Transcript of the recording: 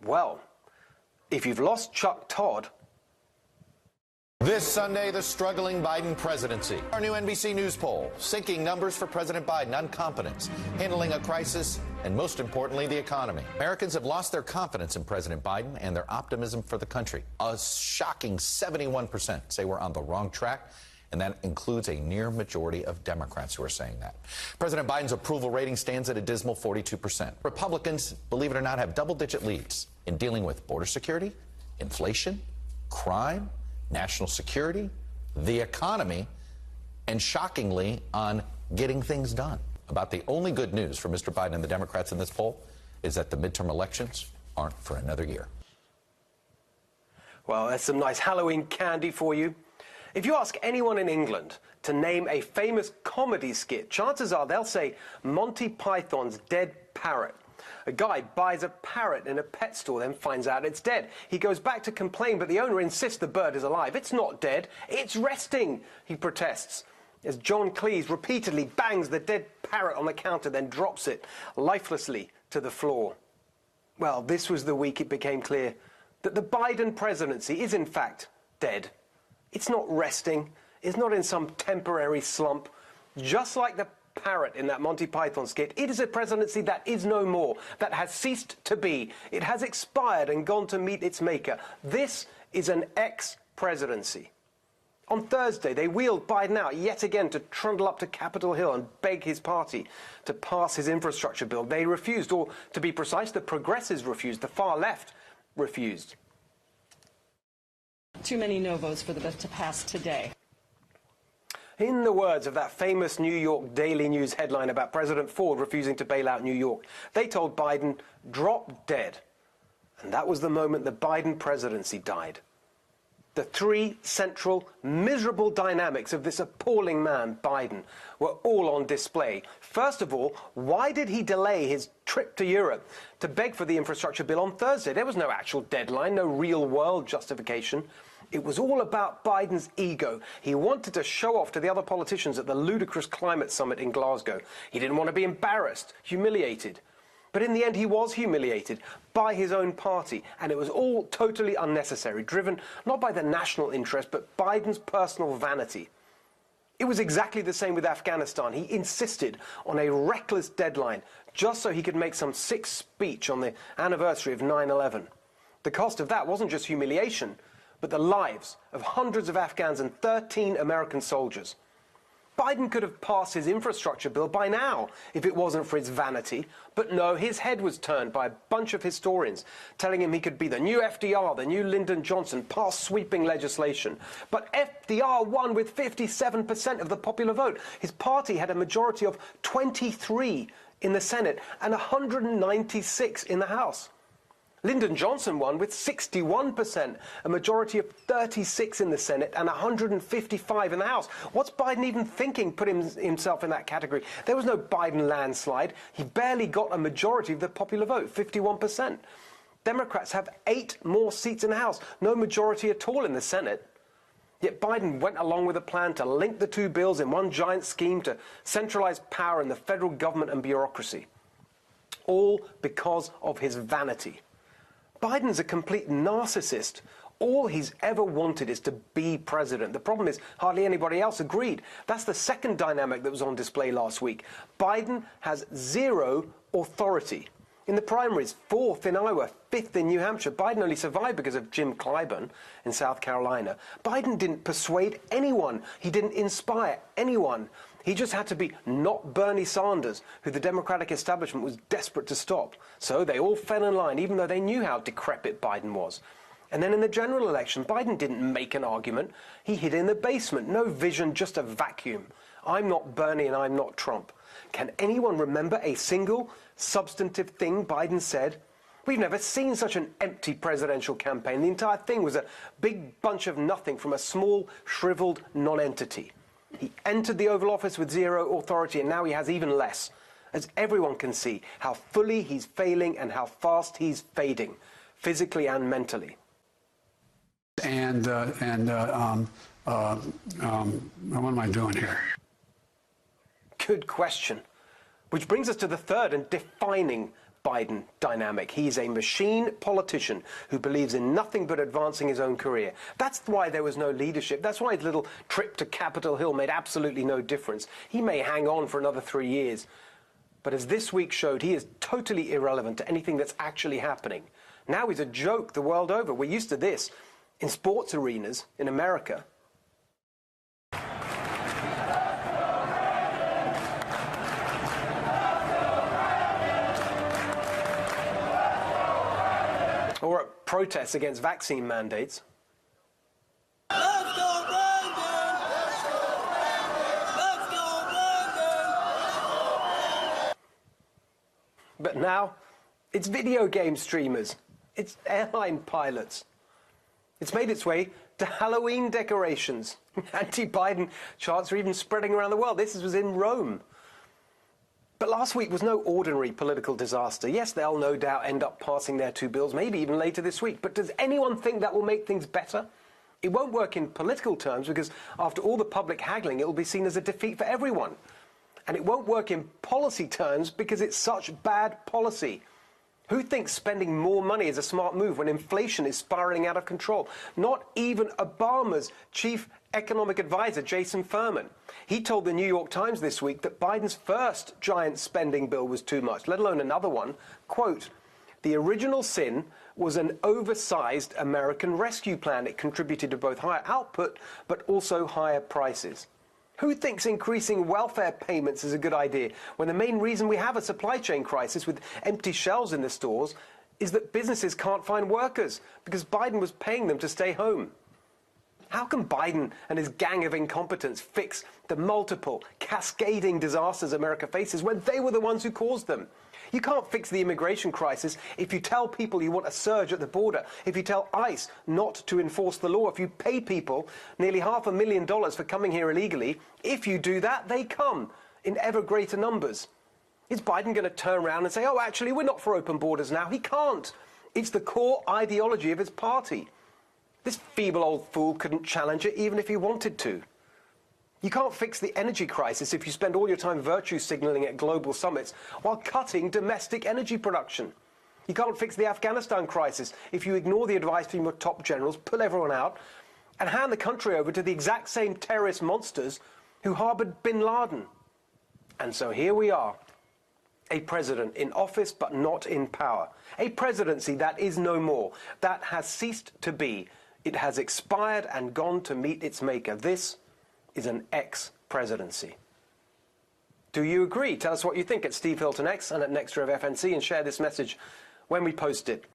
Well, if you've lost Chuck Todd... This Sunday, the struggling Biden presidency. Our new NBC News poll, sinking numbers for President Biden on competence, handling a crisis, and most importantly, the economy. Americans have lost their confidence in President Biden and their optimism for the country. A shocking 71% say we're on the wrong track, and that includes a near majority of Democrats who are saying that. President Biden's approval rating stands at a dismal 42%. Republicans, believe it or not, have double-digit leads in dealing with border security, inflation, crime, national security, the economy, and shockingly, on getting things done. About the only good news for Mr. Biden and the Democrats in this poll is that the midterm elections aren't for another year. Well, that's some nice Halloween candy for you. If you ask anyone in England to name a famous comedy skit, chances are they'll say Monty Python's Dead Parrot. A guy buys a parrot in a pet store, then finds out it's dead. He goes back to complain, but the owner insists the bird is alive. It's not dead, it's resting, he protests, as John Cleese repeatedly bangs the dead parrot on the counter, then drops it lifelessly to the floor. Well, this was the week it became clear that the Biden presidency is in fact dead. It's not resting, it's not in some temporary slump. Just like the parrot in that Monty Python skit, it is a presidency that is no more, that has ceased to be. It has expired and gone to meet its maker. This is an ex-presidency. On Thursday, they wheeled Biden out yet again to trundle up to Capitol Hill and beg his party to pass his infrastructure bill. They refused, or to be precise, the progressives refused, the far left refused. Too many no votes for the bill to pass today. In the words of that famous New York Daily News headline about President Ford refusing to bail out New York, they told Biden, drop dead. And that was the moment the Biden presidency died. The three central, miserable dynamics of this appalling man, Biden, were all on display. First of all, why did he delay his trip to Europe to beg for the infrastructure bill on Thursday? There was no actual deadline, no real-world justification. It was all about Biden's ego. He wanted to show off to the other politicians at the ludicrous climate summit in Glasgow. He didn't want to be embarrassed, humiliated. But in the end, he was humiliated by his own party, and it was all totally unnecessary, driven not by the national interest, but Biden's personal vanity. It was exactly the same with Afghanistan. He insisted on a reckless deadline just so he could make some sick speech on the anniversary of 9/11. The cost of that wasn't just humiliation, but the lives of hundreds of Afghans and 13 American soldiers. Biden could have passed his infrastructure bill by now if it wasn't for his vanity, but no, his head was turned by a bunch of historians telling him he could be the new FDR, the new Lyndon Johnson, pass sweeping legislation. But FDR won with 57% of the popular vote. His party had a majority of 23 in the Senate and 196 in the House. Lyndon Johnson won with 61%, a majority of 36 in the Senate and 155 in the House. What's Biden even thinking putting himself in that category? There was no Biden landslide. He barely got a majority of the popular vote, 51%. Democrats have 8 more seats in the House, no majority at all in the Senate. Yet Biden went along with a plan to link the two bills in one giant scheme to centralize power in the federal government and bureaucracy. All because of his vanity. Biden's a complete narcissist. All he's ever wanted is to be president. The problem is hardly anybody else agreed. That's the second dynamic that was on display last week. Biden has zero authority. In the primaries, 4th in Iowa, 5th in New Hampshire. Biden only survived because of Jim Clyburn in South Carolina. Biden didn't persuade anyone. He didn't inspire anyone. He just had to be not Bernie Sanders, who the Democratic establishment was desperate to stop. So they all fell in line, even though they knew how decrepit Biden was. And then in the general election, Biden didn't make an argument. He hid in the basement. No vision, just a vacuum. I'm not Bernie and I'm not Trump. Can anyone remember a single substantive thing Biden said? We've never seen such an empty presidential campaign. The entire thing was a big bunch of nothing from a small, shriveled non-entity. He entered the Oval Office with zero authority, and now he has even less, as everyone can see how fully he's failing and how fast he's fading, physically and mentally. What am I doing here? Good question. Which brings us to the third and defining Biden dynamic. He's a machine politician who believes in nothing but advancing his own career. That's why there was no leadership. That's why his little trip to Capitol Hill made absolutely no difference. He may hang on for another 3 years, but as this week showed, he is totally irrelevant to anything that's actually happening. Now he's a joke the world over. We're used to this in sports arenas in America. Or at protests against vaccine mandates. Let's go, Brandon! Let's go, Brandon! But now, it's video game streamers. It's airline pilots. It's made its way to Halloween decorations. Anti-Biden charts are even spreading around the world. This was in Rome. But last week was no ordinary political disaster. Yes, they'll no doubt end up passing their 2 bills, maybe even later this week. But does anyone think that will make things better? It won't work in political terms because after all the public haggling, it will be seen as a defeat for everyone. And it won't work in policy terms because it's such bad policy. Who thinks spending more money is a smart move when inflation is spiraling out of control? Not even Obama's chief economic advisor, Jason Furman. He told the New York Times this week that Biden's first giant spending bill was too much, let alone another one. Quote, "The original sin was an oversized American rescue plan. It contributed to both higher output but also higher prices." Who thinks increasing welfare payments is a good idea when the main reason we have a supply chain crisis with empty shelves in the stores is that businesses can't find workers because Biden was paying them to stay home? How can Biden and his gang of incompetence fix the multiple, cascading disasters America faces when they were the ones who caused them? You can't fix the immigration crisis if you tell people you want a surge at the border, if you tell ICE not to enforce the law, if you pay people nearly $500,000 for coming here illegally. If you do that, they come in ever greater numbers. Is Biden going to turn around and say, oh, actually, we're not for open borders now? He can't. It's the core ideology of his party. This feeble old fool couldn't challenge it even if he wanted to. You can't fix the energy crisis if you spend all your time virtue signaling at global summits while cutting domestic energy production. You can't fix the Afghanistan crisis if you ignore the advice from your top generals, pull everyone out, and hand the country over to the exact same terrorist monsters who harbored bin Laden. And so here we are. A president in office but not in power. A presidency that is no more, that has ceased to be. It has expired and gone to meet its maker. This is an ex-presidency. Do you agree? Tell us what you think at Steve Hilton X and at Nextra of FNC and share this message when we post it.